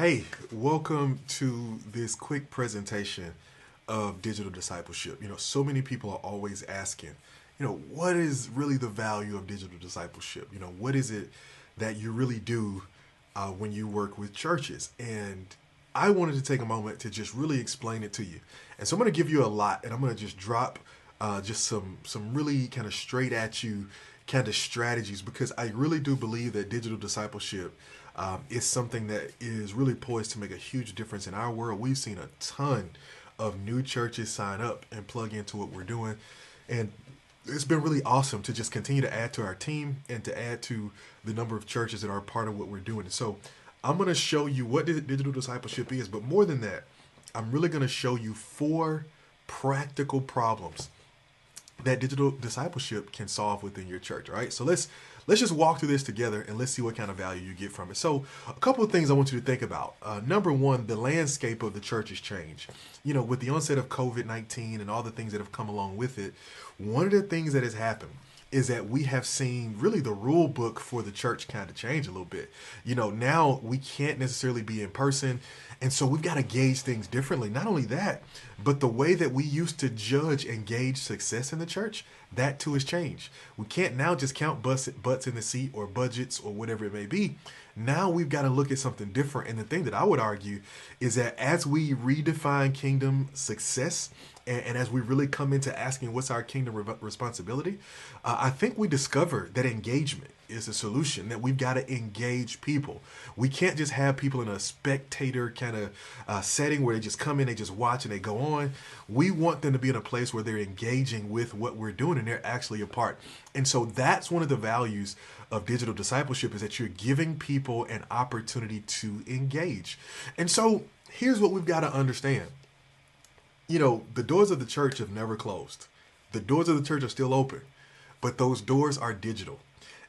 Hey, welcome to this quick presentation of digital discipleship. So many people are always asking, what is really the value of digital discipleship? What is it that you really do when you work with churches? And I wanted to take a moment to just really explain it to you. And so I'm going to give you a lot, and I'm going to just drop just some really kind of straight at you kind of strategies because I really do believe that digital discipleship is something that is really poised to make a huge difference in our world. We've seen a ton of new churches sign up and plug into what we're doing. And it's been really awesome to just continue to add to our team and to add to the number of churches that are part of what we're doing. So I'm going to show you what digital discipleship is. But more than that, I'm really going to show you 4 practical problems that digital discipleship can solve within your church. All right. So let's just walk through this together and let's see what kind of value you get from it. So a couple of things I want you to think about. Number one, the landscape of the church has changed. With the onset of COVID-19 and all the things that have come along with it, one of the things that has happened is that we have seen really the rule book for the church kind of change a little bit. Now we can't necessarily be in person. And so we've got to gauge things differently. Not only that, but the way that we used to judge and gauge success in the church, that too has changed. We can't now just count butts in the seat or budgets or whatever it may be. Now we've got to look at something different. And the thing that I would argue is that as we redefine kingdom success, and as we really come into asking what's our kingdom responsibility, I think we discover that engagement is a solution, that we've got to engage people. We can't just have people in a spectator kind of setting where they just come in, they just watch and they go on. We want them to be in a place where they're engaging with what we're doing and they're actually a part. And so that's one of the values of digital discipleship, is that you're giving people an opportunity to engage. And so here's what we've got to understand. The doors of the church have never closed. The doors of the church are still open, but those doors are digital.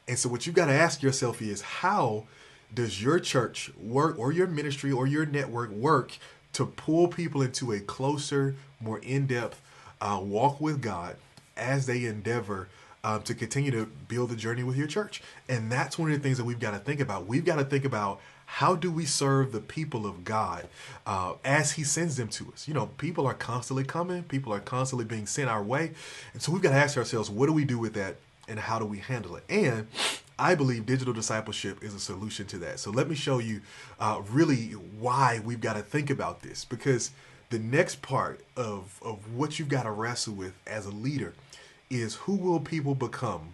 And so what you've got to ask yourself is, how does your church work, or your ministry or your network work to pull people into a closer, more in-depth walk with God as they endeavor to continue to build the journey with your church? And that's one of the things that we've got to think about. We've got to think about, how do we serve the people of God as he sends them to us? People are constantly coming. People are constantly being sent our way. And so we've got to ask ourselves, what do we do with that and how do we handle it? And I believe digital discipleship is a solution to that. So let me show you really why we've got to think about this, because the next part of what you've got to wrestle with as a leader is, who will people become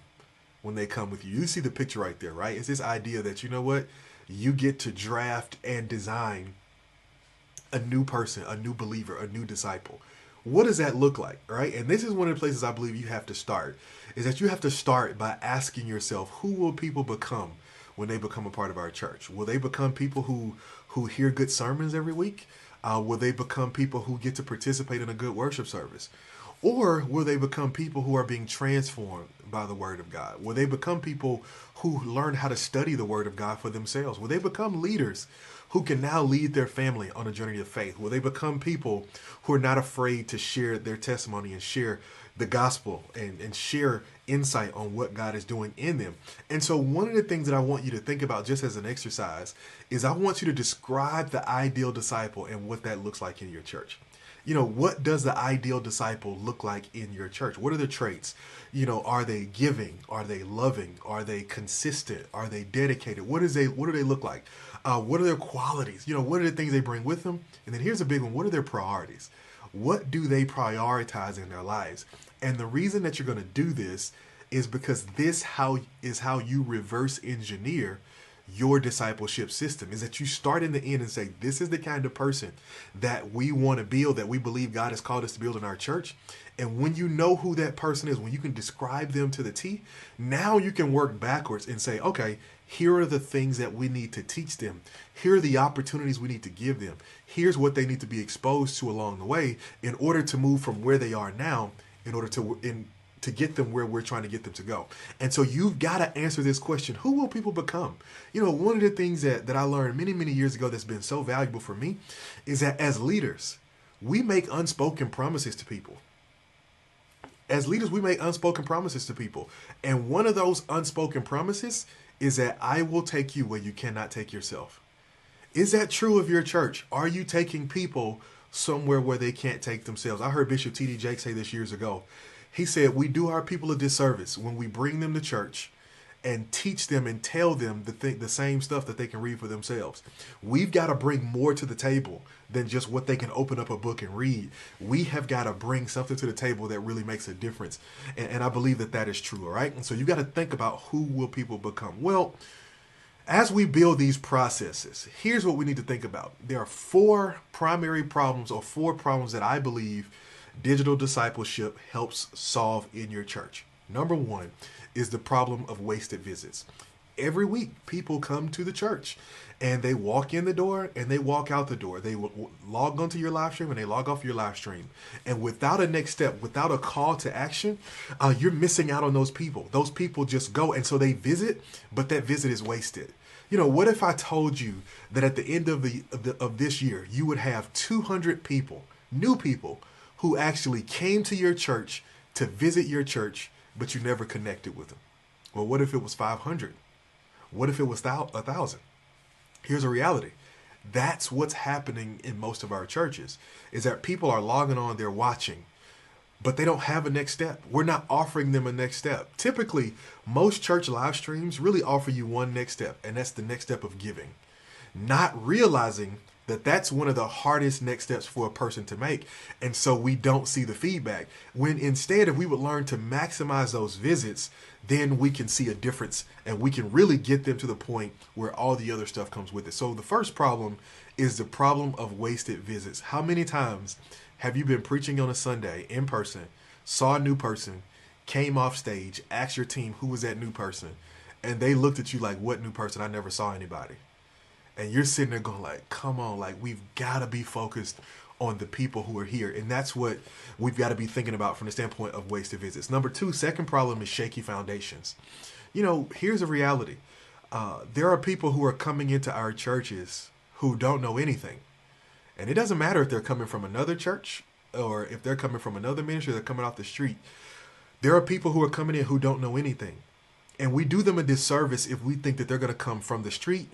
when they come with you? You see the picture right there, right? It's this idea that, you get to draft and design a new person, a new believer, a new disciple. What does that look like, right? And this is one of the places I believe you have to start, is that you have to start by asking yourself, who will people become when they become a part of our church? Will they become people who hear good sermons every week? Will they become people who get to participate in a good worship service? Or will they become people who are being transformed by the Word of God? Will they become people who learn how to study the Word of God for themselves? Will they become leaders who can now lead their family on a journey of faith? Will they become people who are not afraid to share their testimony and share the gospel and share insight on what God is doing in them? And so one of the things that I want you to think about, just as an exercise, is I want you to describe the ideal disciple and what that looks like in your church. What does the ideal disciple look like in your church? What are the traits? Are they giving? Are they loving? Are they consistent? Are they dedicated? What do they look like? What are their qualities? What are the things they bring with them? And then here's a big one. What are their priorities? What do they prioritize in their lives? And the reason that you're going to do this is because this is how you reverse engineer your discipleship system, is that you start in the end and say, this is the kind of person that we want to build, that we believe God has called us to build in our church. And when you know who that person is, when you can describe them to the T, now you can work backwards and say, okay, here are the things that we need to teach them. Here are the opportunities we need to give them. Here's what they need to be exposed to along the way in order to move from where they are now, in order to get them where we're trying to get them to go. And so you've got to answer this question: who will people become? One of the things that I learned many, many years ago that's been so valuable for me is that as leaders, we make unspoken promises to people. As leaders, we make unspoken promises to people. And one of those unspoken promises is that I will take you where you cannot take yourself. Is that true of your church? Are you taking people somewhere where they can't take themselves? I heard Bishop T.D. Jakes say this years ago. He said, we do our people a disservice when we bring them to church and teach them and tell them the same stuff that they can read for themselves. We've got to bring more to the table than just what they can open up a book and read. We have got to bring something to the table that really makes a difference. And I believe that that is true, all right? And so you've got to think about, who will people become? Well, as we build these processes, here's what we need to think about. There are four primary problems, or four problems that I believe digital discipleship helps solve in your church. Number one is the problem of wasted visits. Every week, people come to the church and they walk in the door and they walk out the door. They log onto your live stream and they log off your live stream. And without a next step, without a call to action, you're missing out on those people. Those people just go. And so they visit, but that visit is wasted. You know, what if I told you that at the end of this year, you would have 200 people, new people, who actually came to your church to visit your church, but you never connected with them? Well, what if it was 500? What if it was 1,000? Here's a reality. That's what's happening in most of our churches, is that people are logging on, they're watching, but they don't have a next step. We're not offering them a next step. Typically, most church live streams really offer you one next step, and that's the next step of giving. Not realizing that that's one of the hardest next steps for a person to make. And so we don't see the feedback. When instead, if we would learn to maximize those visits, then we can see a difference and we can really get them to the point where all the other stuff comes with it. So the first problem is the problem of wasted visits. How many times have you been preaching on a Sunday in person, saw a new person, came off stage, asked your team who was that new person, and they looked at you like, what new person? I never saw anybody. And you're sitting there going like, come on, like, we've got to be focused on the people who are here. And that's what we've got to be thinking about from the standpoint of wasted visits. Number two, second problem is shaky foundations. You know, here's a reality. There are people who are coming into our churches who don't know anything. And it doesn't matter if they're coming from another church or if they're coming from another ministry, they're coming off the street. There are people who are coming in who don't know anything. And we do them a disservice if we think that they're going to come from the street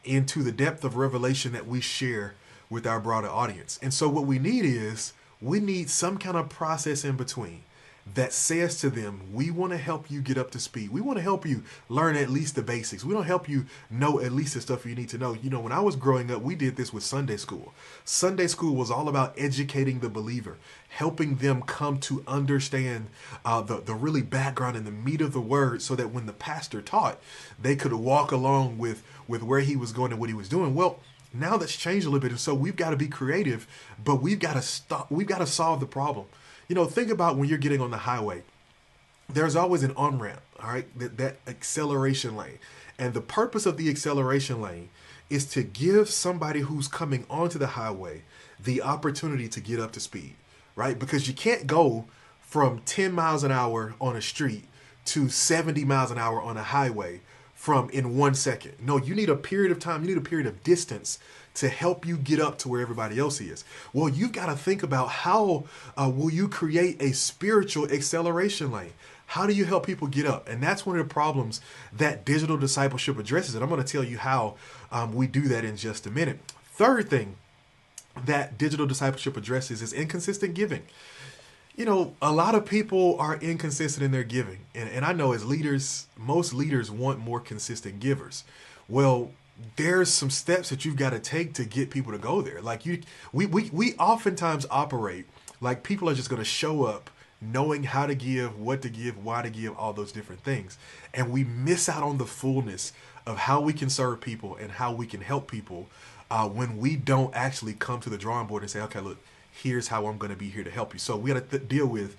into the depth of revelation that we share with our broader audience. And so what we need some kind of process in between that says to them, we want to help you get up to speed. We want to help you learn at least the basics. We don't help you know at least the stuff you need to know. You know, when I was growing up, we did this with Sunday school. Sunday school was all about educating the believer, helping them come to understand the really background and the meat of the word, so that when the pastor taught, they could walk along with where he was going and what he was doing. Well, now that's changed a little bit, and so we've got to be creative, but we've got to solve the problem. You know, think about when you're getting on the highway. There's always an on-ramp, all right, that acceleration lane. And the purpose of the acceleration lane is to give somebody who's coming onto the highway the opportunity to get up to speed, right? Because you can't go from 10 miles an hour on a street to 70 miles an hour on a highway in 1 second. No, you need a period of time, you need a period of distance to help you get up to where everybody else is. Well, you've got to think about how will you create a spiritual acceleration lane? How do you help people get up? And that's one of the problems that digital discipleship addresses. And I'm going to tell you how we do that in just a minute. Third thing that digital discipleship addresses is inconsistent giving. You know, a lot of people are inconsistent in their giving. And I know as leaders, most leaders want more consistent givers. Well, there's some steps that you've got to take to get people to go there. Like we oftentimes operate like people are just going to show up knowing how to give, what to give, why to give, all those different things. And we miss out on the fullness of how we can serve people and how we can help people when we don't actually come to the drawing board and say, okay, look, here's how I'm going to be here to help you. So we got to deal with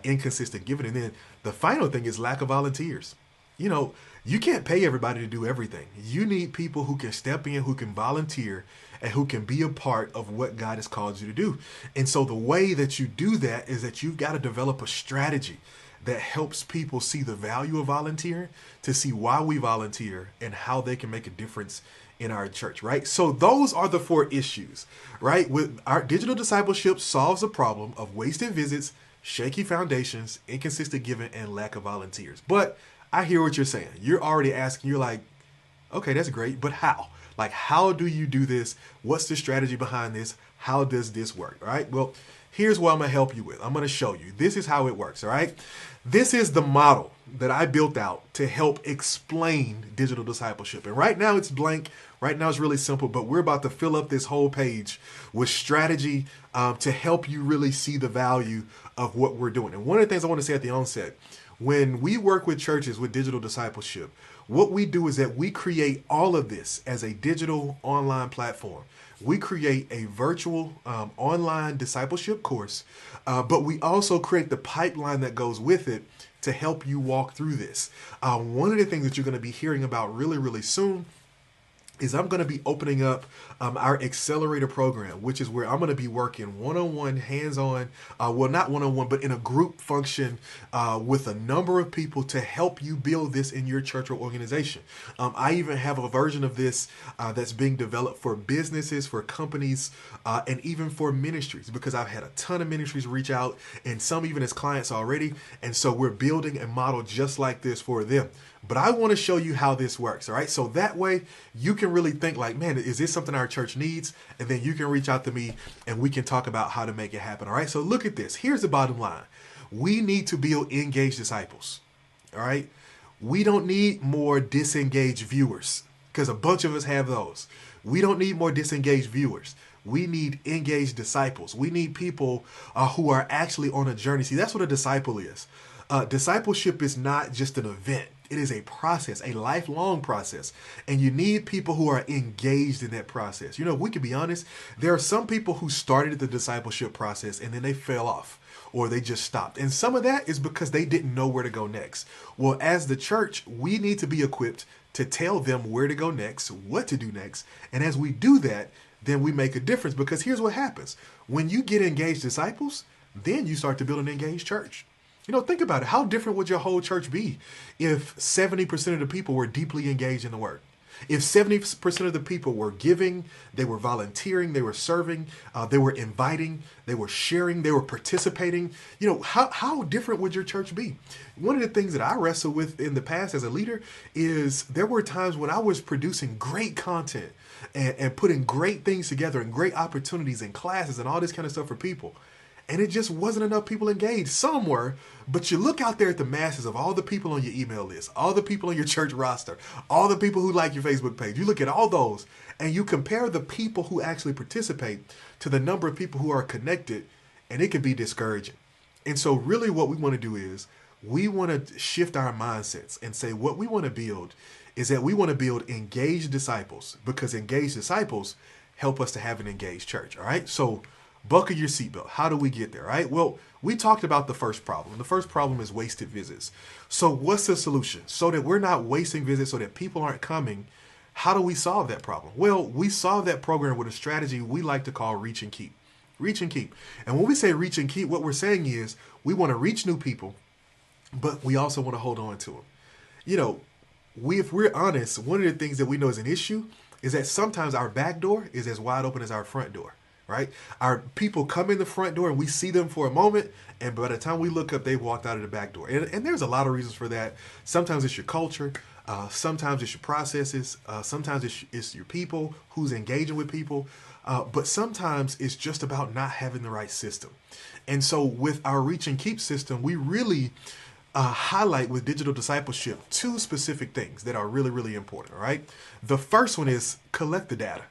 inconsistent giving. And then the final thing is lack of volunteers. You know, you can't pay everybody to do everything. You need people who can step in, who can volunteer, and who can be a part of what God has called you to do. And so the way that you do that is that you've got to develop a strategy that helps people see the value of volunteering, to see why we volunteer and how they can make a difference in our church, right? So those are the four issues, right? With our digital discipleship solves the problem of wasted visits, shaky foundations, inconsistent giving, and lack of volunteers. But I hear what you're saying. You're already asking, you're like, okay, that's great, but how? Like, how do you do this? What's the strategy behind this? How does this work? All right. Well, here's what I'm going to help you with. I'm going to show you. This is how it works. All right. This is the model that I built out to help explain digital discipleship. And right now it's blank. Right now it's really simple, but we're about to fill up this whole page with strategy to help you really see the value of what we're doing. And one of the things I want to say at the onset, when we work with churches with digital discipleship, what we do is that we create all of this as a digital online platform. We create a virtual online discipleship course, but we also create the pipeline that goes with it to help you walk through this. One of the things that you're going to be hearing about really, really soon is I'm going to be opening up our accelerator program, which is where I'm going to be working one-on-one, hands-on, well, not one-on-one, but in a group function with a number of people to help you build this in your church or organization. I even have a version of this that's being developed for businesses, for companies, and even for ministries, because I've had a ton of ministries reach out and some even as clients already. And so we're building a model just like this for them. But I want to show you how this works, all right? So that way you can really think like, man, is this something our church needs? And then you can reach out to me and we can talk about how to make it happen, all right? So look at this. Here's the bottom line. We need to build engaged disciples, all right? We don't need more disengaged viewers because a bunch of us have those. We don't need more disengaged viewers. We need engaged disciples. We need people who are actually on a journey. See, that's what a disciple is. Discipleship is not just an event. It is a process, a lifelong process. And you need people who are engaged in that process. You know, we can be honest. There are some people who started the discipleship process and then they fell off or they just stopped. And some of that is because they didn't know where to go next. Well, as the church, we need to be equipped to tell them where to go next, what to do next. And as we do that, then we make a difference, because here's what happens. When you get engaged disciples, then you start to build an engaged church. You know, think about it. How different would your whole church be if 70% of the people were deeply engaged in the work? If 70% of the people were giving, they were volunteering, they were serving, they were inviting, they were sharing, they were participating, you know, how different would your church be? One of the things that I wrestled with in the past as a leader is there were times when I was producing great content and putting great things together and great opportunities and classes and all this kind of stuff for people. And it just wasn't enough people engaged. Some were, but you look out there at the masses of all the people on your email list, all the people on your church roster, all the people who like your Facebook page. You look at all those and you compare the people who actually participate to the number of people who are connected, and it can be discouraging. And so really what we want to do is we want to shift our mindsets and say what we want to build is that we want to build engaged disciples, because engaged disciples help us to have an engaged church. All right. So buckle your seatbelt. How do we get there? Right? Well, we talked about the first problem. The first problem is wasted visits. So what's the solution? So that we're not wasting visits, so that people aren't coming, how do we solve that problem? Well, we solve that program with a strategy we like to call reach and keep. Reach and keep. And when we say reach and keep, what we're saying is we want to reach new people, but we also want to hold on to them. You know, if we're honest, one of the things that we know is an issue is that sometimes our back door is as wide open as our front door. Right? Our people come in the front door and we see them for a moment, and by the time we look up, they've walked out of the back door. And there's a lot of reasons for that. Sometimes it's your culture. Sometimes it's your processes. Sometimes it's your people, who's engaging with people. But sometimes it's just about not having the right system. And so with our reach and keep system, we really highlight with digital discipleship two specific things that are really, really important. All right. The first one is collect the data.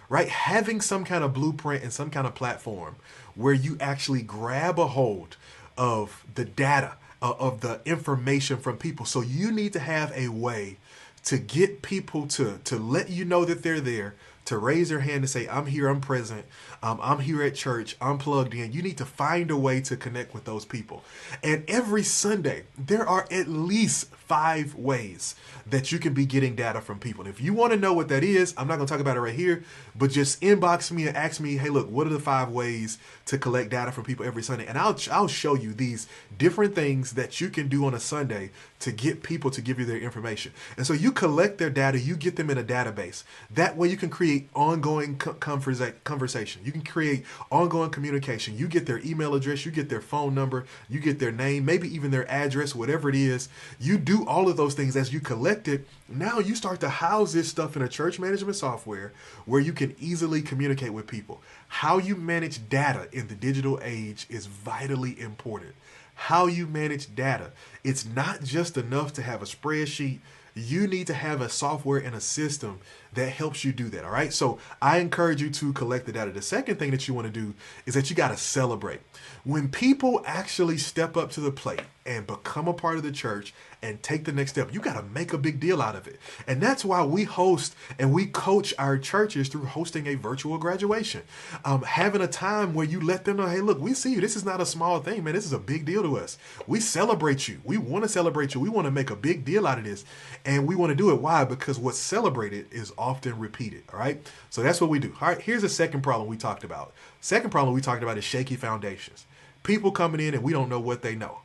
Right? Having some kind of blueprint and some kind of platform where you actually grab a hold of the data, of the information from people. So you need to have a way to get people to let you know that they're there, to raise their hand and say, I'm here, I'm present, I'm here at church, I'm plugged in. You need to find a way to connect with those people. And every Sunday, there are at least 5 ways that you can be getting data from people. And if you want to know what that is, I'm not going to talk about it right here, but just inbox me and ask me, hey, look, what are the 5 ways to collect data from people every Sunday? And I'll show you these different things that you can do on a Sunday to get people to give you their information. And so you collect their data, you get them in a database. That way you can create create ongoing conversation. You can create ongoing communication. You get their email address, you get their phone number, you get their name, maybe even their address, whatever it is. You do all of those things as you collect it. Now you start to house this stuff in a church management software where you can easily communicate with people. How you manage data in the digital age is vitally important. How you manage data. It's not just enough to have a spreadsheet. You need to have a software and a system that helps you do that. All right. So I encourage you to collect the data. The second thing that you want to do is that you got to celebrate. When people actually step up to the plate and become a part of the church and take the next step, you got to make a big deal out of it. And that's why we host and we coach our churches through hosting a virtual graduation. Having a time where you let them know, hey, look, we see you. This is not a small thing, man. This is a big deal to us. We celebrate you. We want to celebrate you. We want to make a big deal out of this. And we want to do it. Why? Because what's celebrated is often repeated. All right. So that's what we do. All right. Here's the second problem we talked about. Second problem we talked about is shaky foundations. People coming in and we don't know what they know.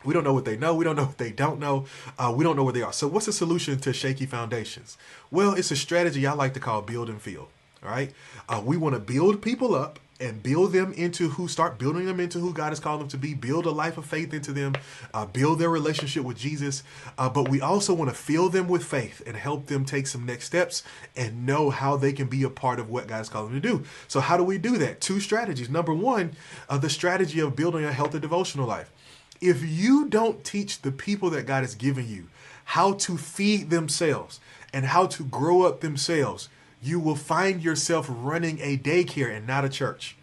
We don't know what they know. We don't know what they don't know. We don't know where they are. So what's the solution to shaky foundations? Well, it's a strategy I like to call build and field. All right. We want to build people up and build them into start building them into who God has called them to be, build a life of faith into them, build their relationship with Jesus. But we also want to fill them with faith and help them take some next steps and know how they can be a part of what God has called them to do. So how do we do that? Two strategies. Number one, the strategy of building a healthy devotional life. If you don't teach the people that God has given you how to feed themselves and how to grow up themselves, you will find yourself running a daycare and not a church.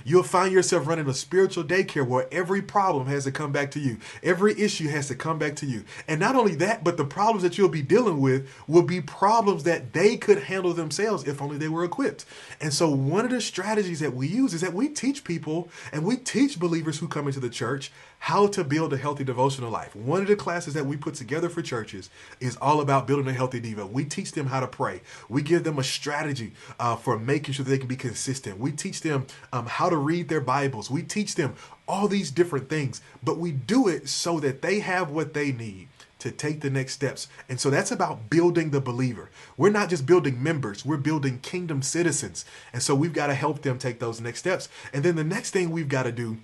You'll find yourself running a spiritual daycare where every problem has to come back to you. Every issue has to come back to you. And not only that, but the problems that you'll be dealing with will be problems that they could handle themselves if only they were equipped. And so one of the strategies that we use is that we teach people and we teach believers who come into the church how to build a healthy devotional life. One of the classes that we put together for churches is all about building a healthy devo. We teach them how to pray. We give them a strategy for making sure that they can be consistent. We teach them how to read their Bibles. We teach them all these different things, but we do it so that they have what they need to take the next steps. And so that's about building the believer. We're not just building members, we're building kingdom citizens. And so we've got to help them take those next steps. And then the next thing we've got to do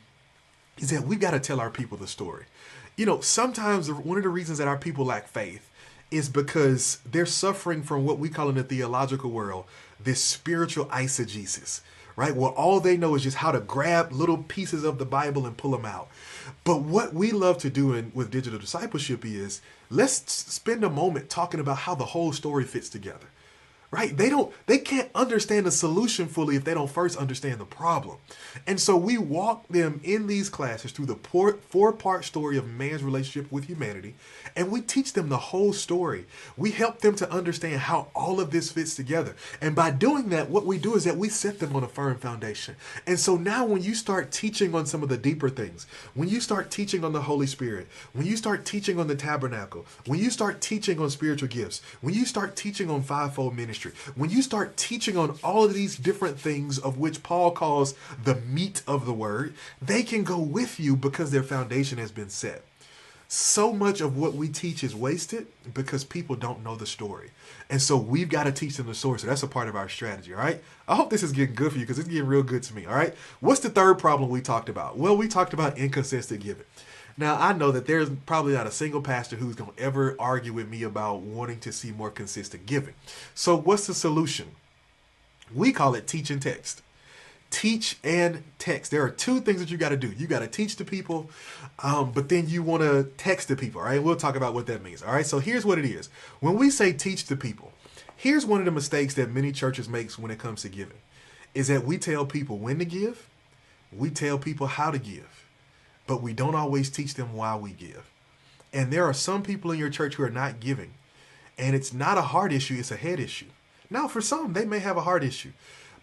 is that we've got to tell our people the story. You know, sometimes one of the reasons that our people lack faith is because they're suffering from what we call in the theological world, this spiritual eisegesis, right? Where all they know is just how to grab little pieces of the Bible and pull them out. But what we love to do with digital discipleship is let's spend a moment talking about how the whole story fits together. Right? They can't understand the solution fully if they don't first understand the problem. And so we walk them in these classes through the four-part story of man's relationship with humanity, and we teach them the whole story. We help them to understand how all of this fits together. And by doing that, what we do is that we set them on a firm foundation. And so now when you start teaching on some of the deeper things, when you start teaching on the Holy Spirit, when you start teaching on the tabernacle, when you start teaching on spiritual gifts, when you start teaching on fivefold ministry, when you start teaching on all of these different things of which Paul calls the meat of the word, they can go with you because their foundation has been set. So much of what we teach is wasted because people don't know the story. And so we've got to teach them the story. So that's a part of our strategy, all right? I hope this is getting good for you because it's getting real good to me, all right? What's the third problem we talked about? Well, we talked about inconsistent giving. Now, I know that there's probably not a single pastor who's going to ever argue with me about wanting to see more consistent giving. So what's the solution? We call it teach and text. Teach and text. There are two things that you got to do. You got to teach the people, but then you want to text the people, all right? We'll talk about what that means, all right? So here's what it is. When we say teach the people, here's one of the mistakes that many churches make when it comes to giving, is that we tell people when to give, we tell people how to give, but we don't always teach them why we give. And there are some people in your church who are not giving, and it's not a heart issue, it's a head issue. Now, for some, they may have a heart issue,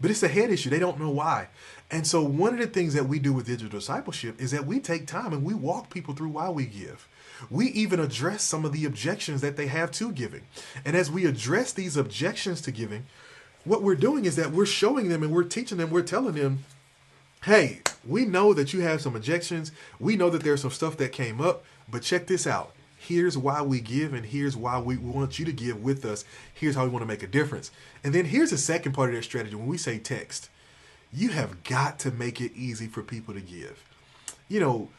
but it's a head issue. They don't know why. And so one of the things that we do with digital discipleship is that we take time and we walk people through why we give. We even address some of the objections that they have to giving. And as we address these objections to giving, what we're doing is that we're showing them and we're teaching them, we're telling them, hey, we know that you have some objections. We know that there's some stuff that came up, but check this out. Here's why we give, and here's why we want you to give with us. Here's how we want to make a difference. And then here's the second part of that strategy. When we say text, you have got to make it easy for people to give. You know,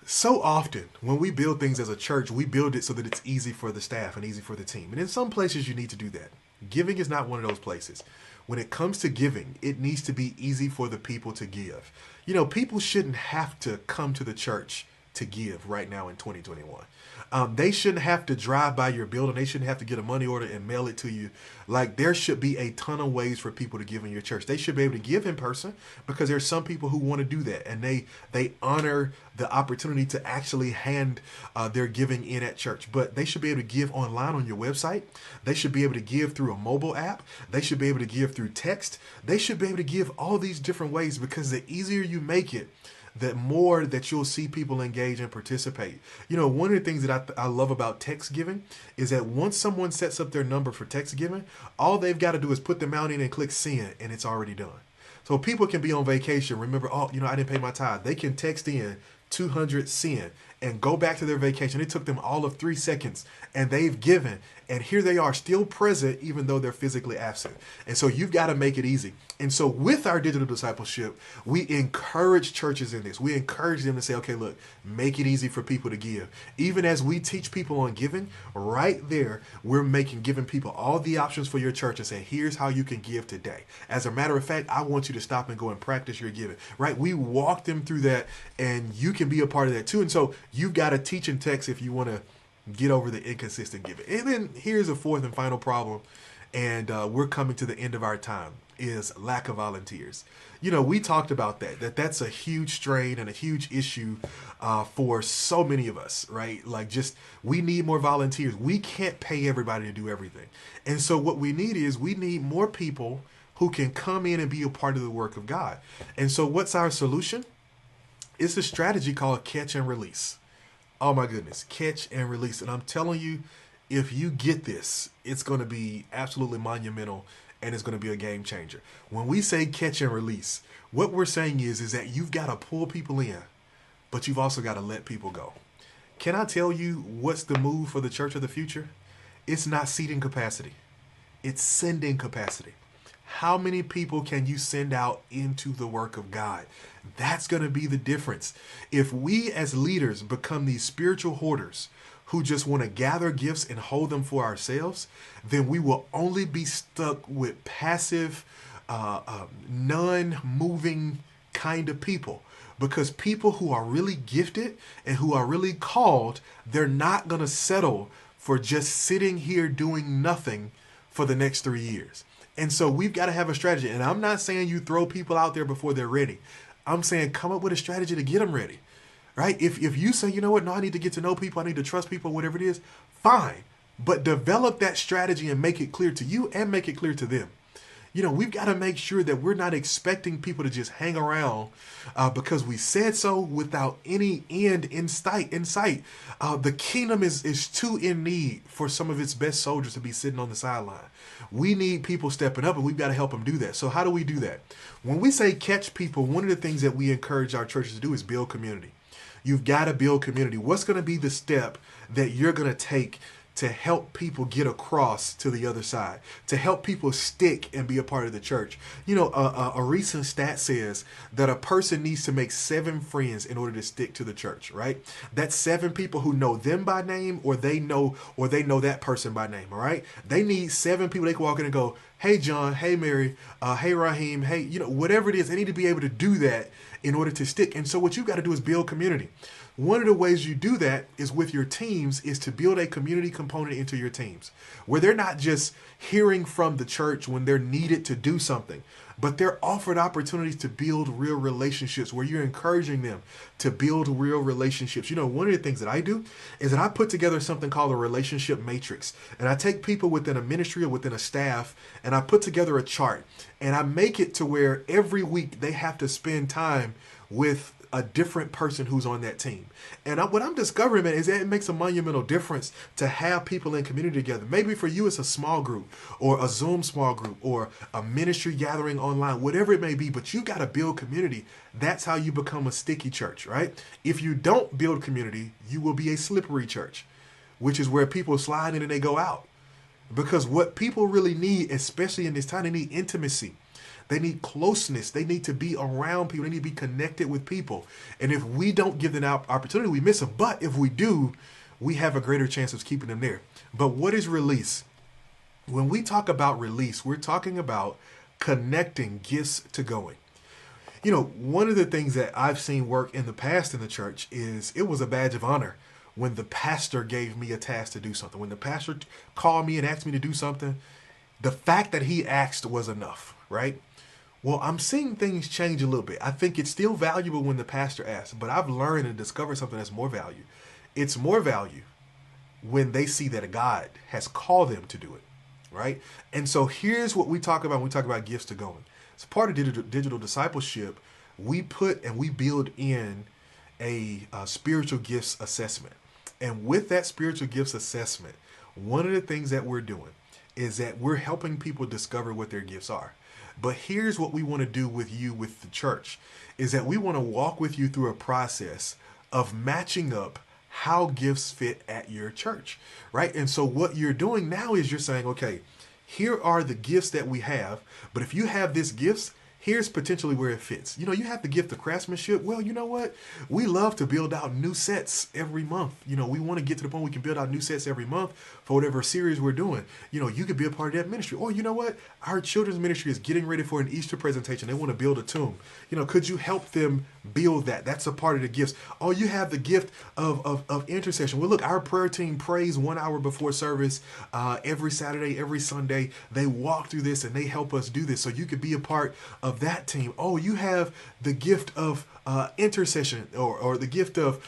so often when we build things as a church, we build it so that it's easy for the staff and easy for the team. And in some places you need to do that. Giving is not one of those places. When it comes to giving, it needs to be easy for the people to give. You know, people shouldn't have to come to the church to give right now in 2021. They shouldn't have to drive by your building. They shouldn't have to get a money order and mail it to you. Like, there should be a ton of ways for people to give in your church. They should be able to give in person, because there's some people who want to do that, and they honor the opportunity to actually hand their giving in at church. But they should be able to give online on your website. They should be able to give through a mobile app. They should be able to give through text. They should be able to give all these different ways, because the easier you make it, the more that you'll see people engage and participate. You know, one of the things that I love about text giving is that once someone sets up their number for text giving, all they've got to do is put the amount in and click send, and it's already done. So people can be on vacation, remember, oh, you know, I didn't pay my tithe. They can text in 200 send and go back to their vacation. It took them all of 3 seconds, and they've given, and here they are still present even though they're physically absent. And so you've got to make it easy. And so with our digital discipleship, we encourage churches in this. We encourage them to say, okay, look, make it easy for people to give. Even as we teach people on giving, right there, we're giving people all the options for your church and saying, here's how you can give today. As a matter of fact, I want you to stop and go and practice your giving, right? We walk them through that, and you can be a part of that too. And so you've got a teaching text if you want to get over the inconsistent giving. And then here's a fourth and final problem, and we're coming to the end of our time, is lack of volunteers. You know, we talked about that's a huge strain and a huge issue for so many of us, right? Like, just, we need more volunteers. We can't pay everybody to do everything. And so what we need more people who can come in and be a part of the work of God. And so what's our solution? It's a strategy called catch and release. Oh my goodness, catch and release. And I'm telling you, if you get this, it's going to be absolutely monumental, and it's going to be a game changer. When we say catch and release, what we're saying is that you've got to pull people in, but you've also got to let people go. Can I tell you what's the move for the church of the future? It's not seating capacity. It's sending capacity. How many people can you send out into the work of God? That's going to be the difference. If we as leaders become these spiritual hoarders who just want to gather gifts and hold them for ourselves, then we will only be stuck with passive, non-moving kind of people. Because people who are really gifted and who are really called, they're not going to settle for just sitting here doing nothing for the next 3 years. And so we've got to have a strategy. And I'm not saying you throw people out there before they're ready. I'm saying come up with a strategy to get them ready, right? If you say, you know what, no, I need to get to know people, I need to trust people, whatever it is, fine. But develop that strategy and make it clear to you and make it clear to them. You know, we've got to make sure that we're not expecting people to just hang around because we said so without any end in sight. The kingdom is too in need for some of its best soldiers to be sitting on the sideline. We need people stepping up, and we've got to help them do that. So how do we do that? When we say catch people, one of the things that we encourage our churches to do is build community. You've got to build community. What's going to be the step that you're going to take to help people get across to the other side, to help people stick and be a part of the church? You know, a recent stat says that a person needs to make 7 friends in order to stick to the church, right? That's 7 people who know them by name, or they know that person by name, all right? They need 7 people they can walk in and go, hey, John, hey, Mary, hey, Raheem, hey, you know, whatever it is, they need to be able to do that in order to stick. And so what you've got to do is build community. One of the ways you do that is with your teams, is to build a community component into your teams, where they're not just hearing from the church when they're needed to do something, but they're offered opportunities to build real relationships, where you're encouraging them to build real relationships. You know, one of the things that I do is that I put together something called a relationship matrix. And I take people within a ministry or within a staff, and I put together a chart, and I make it to where every week they have to spend time with a different person who's on that team. And what I'm discovering, man, is that it makes a monumental difference to have people in community together. Maybe for you, it's a small group or a Zoom small group or a ministry gathering online, whatever it may be, but you got to build community. That's how you become a sticky church, right? If you don't build community, you will be a slippery church, which is where people slide in and they go out. Because what people really need, especially in this time, they need intimacy. They need closeness. They need to be around people. They need to be connected with people. And if we don't give them an opportunity, we miss them. But if we do, we have a greater chance of keeping them there. But what is release? When we talk about release, we're talking about connecting gifts to going. You know, one of the things that I've seen work in the past in the church is it was a badge of honor when the pastor gave me a task to do something. When the pastor called me and asked me to do something, the fact that he asked was enough, right? Well, I'm seeing things change a little bit. I think it's still valuable when the pastor asks, but I've learned and discovered something that's more value. It's more value when they see that a God has called them to do it, right? And so here's what we talk about when we talk about gifts to going. It's part of digital discipleship. We put and we build in a spiritual gifts assessment. And with that spiritual gifts assessment, one of the things that we're doing is that we're helping people discover what their gifts are. But here's what we want to do with you, with the church, is that we want to walk with you through a process of matching up how gifts fit at your church, right? And so what you're doing now is you're saying, okay, here are the gifts that we have, but if you have this gifts, here's potentially where it fits. You know, you have the gift of craftsmanship. Well, you know what? We love to build out new sets every month. You know, we want to get to the point we can build out new sets every month for whatever series we're doing. You know, you could be a part of that ministry. Or you know what? Our children's ministry is getting ready for an Easter presentation. They want to build a tomb. You know, could you help them build that? That's a part of the gifts. Oh, you have the gift of intercession. Well, look, our prayer team prays 1 hour before service every Saturday, every Sunday. They walk through this and they help us do this. So you could be a part of that team. Oh, you have the gift of intercession or the gift of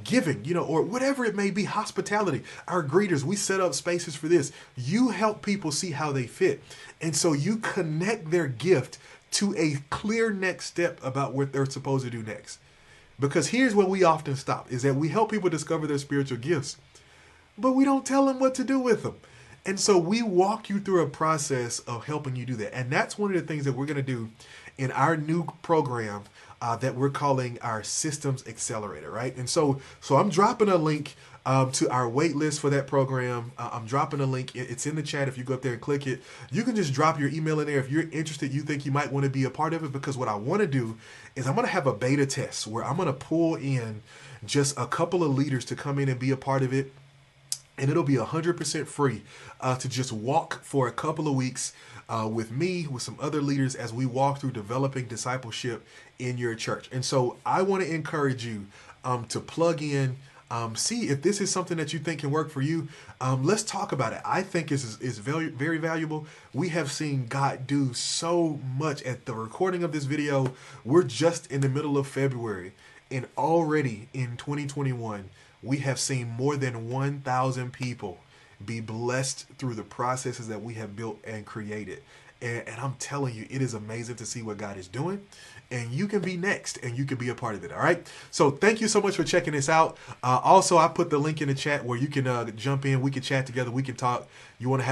giving, you know, or whatever it may be, hospitality. Our greeters, we set up spaces for this. You help people see how they fit. And so you connect their gift to a clear next step about what they're supposed to do next. Because here's where we often stop, is that we help people discover their spiritual gifts, but we don't tell them what to do with them. And so we walk you through a process of helping you do that. And that's one of the things that we're going to do in our new program that we're calling our Systems Accelerator, right? And so I'm dropping a link to our wait list for that program. I'm dropping a link. It's in the chat. If you go up there and click it, you can just drop your email in there. If you're interested, you think you might want to be a part of it, because what I want to do is I'm going to have a beta test where I'm going to pull in just a couple of leaders to come in and be a part of it. And it'll be 100% free to just walk for a couple of weeks with me, with some other leaders, as we walk through developing discipleship in your church. And so I want to encourage you to plug in, see if this is something that you think can work for you. Let's talk about it. I think it's very, very valuable. We have seen God do so much. At the recording of this video, we're just in the middle of February, and already in 2021, we have seen more than 1,000 people be blessed through the processes that we have built and created. And I'm telling you, it is amazing to see what God is doing. And you can be next, and you can be a part of it. All right. So thank you so much for checking this out. Also, I put the link in the chat where you can jump in. We can chat together. We can talk. You want to have